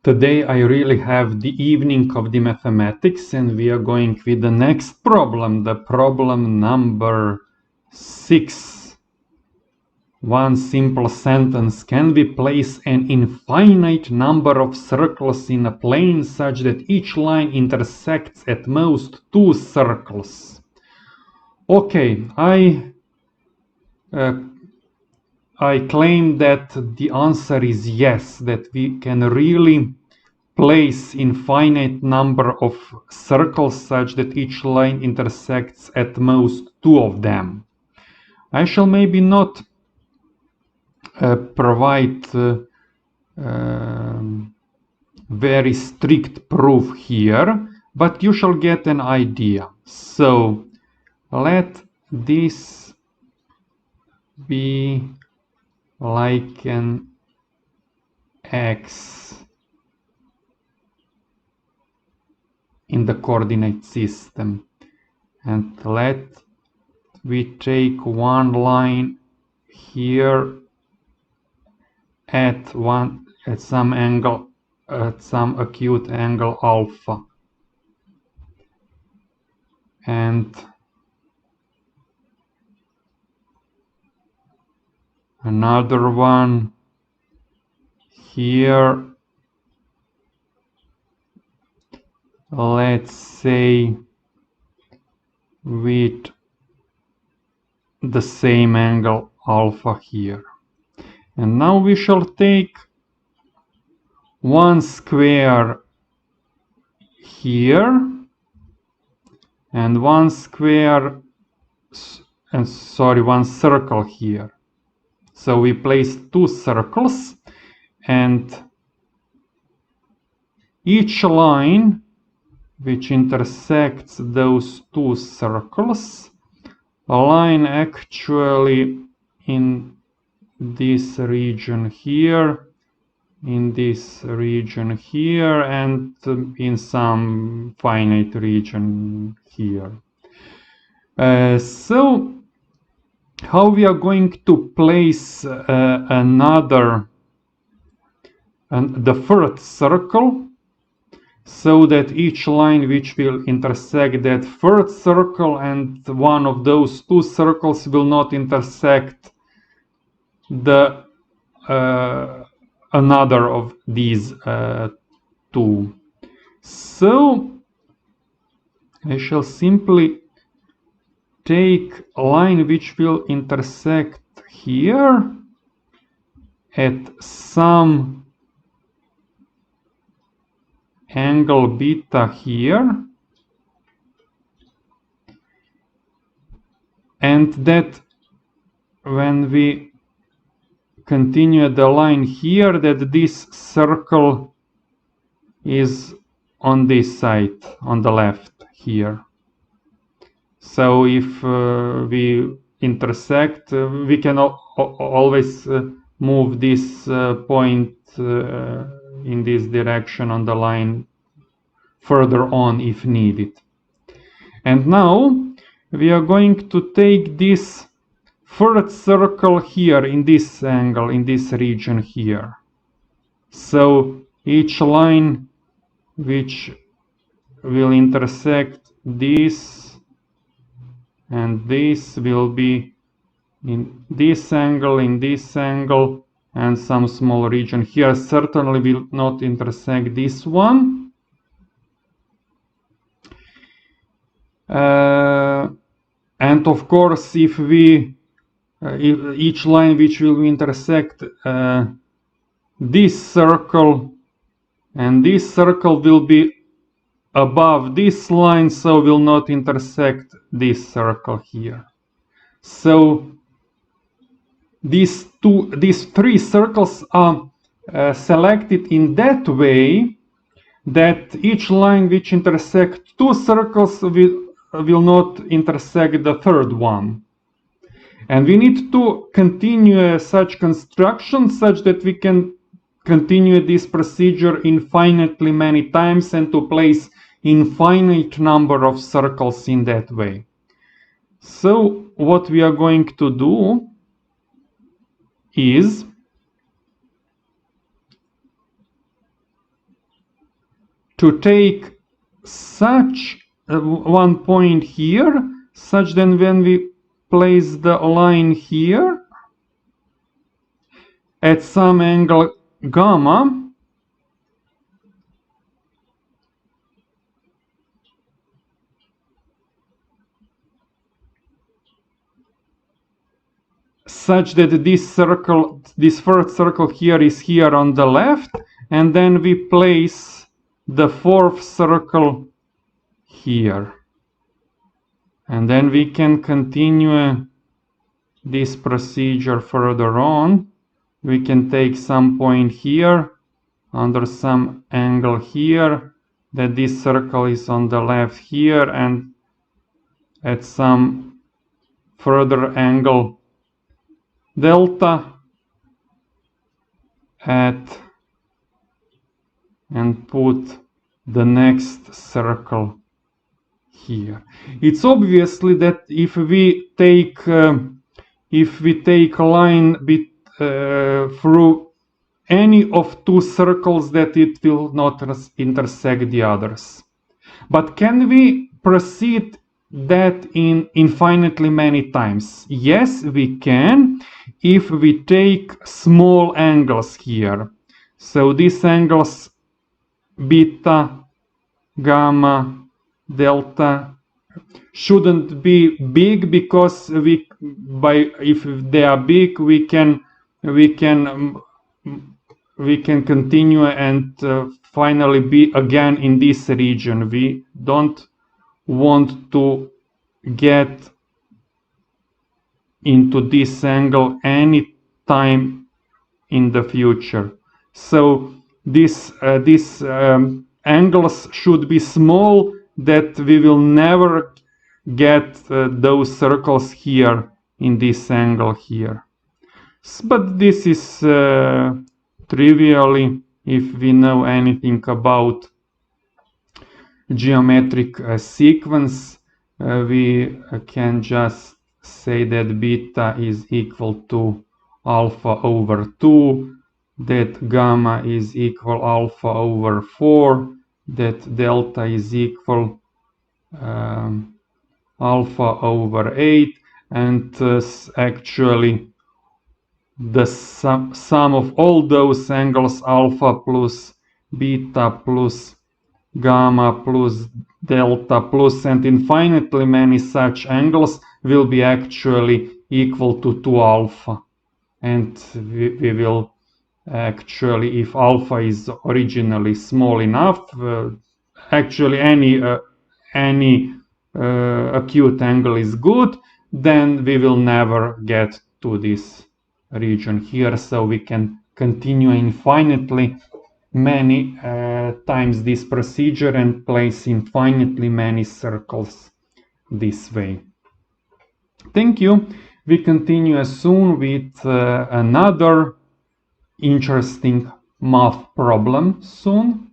Today I really have the evening of the mathematics, and we are going with the next problem, the problem number 6. One simple sentence: can we place an infinite number of circles in a plane such that each line intersects at most 2 circles? Okay, I claim that the answer is yes, that we can really place infinite number of circles such that each line intersects at most 2 of them. I shall maybe not provide very strict proof here, but you shall get an idea. So let this be like an x in the coordinate system, and let we take one line here at some angle, at some acute angle alpha, and another one here, let's say with the same angle alpha here. And now we shall take one square here and one circle here. So we place 2 circles, and each line which intersects those 2 circles, a line actually in this region here, in this region here, and in some finite region here. So how we are going to place the third circle, so that each line which will intersect that third circle and one of those 2 circles will not intersect the another of these 2. So I shall simply take a line which will intersect here at some angle beta here, and that when we continue the line here, that this circle is on this side, on the left here. So if we intersect, we can always move this point in this direction on the line further on if needed. And now we are going to take this third circle here in this angle, in this region here. So each line which will intersect this and this will be in this angle, and some small region here certainly will not intersect this one. And of course, if each line which will intersect this circle and this circle will be above this line, so will not intersect this circle here. So these 3 circles are selected in that way that each line which intersects 2 circles will not intersect the third one. And we need to continue such construction such that we can continue this procedure infinitely many times and to place infinite number of circles in that way. So what we are going to do is to take such one point here, such that when we place the line here at some angle gamma, such that this circle, this first circle here is here on the left, and then we place the fourth circle here. And then we can continue this procedure further on. We can take some point here, under some angle here, that this circle is on the left here, and at some further angle delta and put the next circle here. It's obviously that if we take a line through any of two circles, that it will not intersect the others. But can we proceed that in infinitely many times? Yes, we can, if we take small angles here. So these angles beta, gamma, delta shouldn't be big, because if they are big, we can continue and finally be again in this region. We don't want to get into this angle any time in the future. So these angles should be small, that we will never get those circles here in this angle here. But this is trivially, if we know anything about geometric sequence, we can just say that beta is equal to alpha over 2, that gamma is equal alpha over 4, that delta is equal alpha over 8, and actually the sum of all those angles, alpha plus beta plus gamma plus delta plus and infinitely many such angles, will be actually equal to 2 alpha. And we will actually, if alpha is originally small enough, actually any acute angle is good, then we will never get to this region here. So we can continue infinitely many times this procedure and place infinitely many circles this way. Thank you. We continue soon with another interesting math problem soon.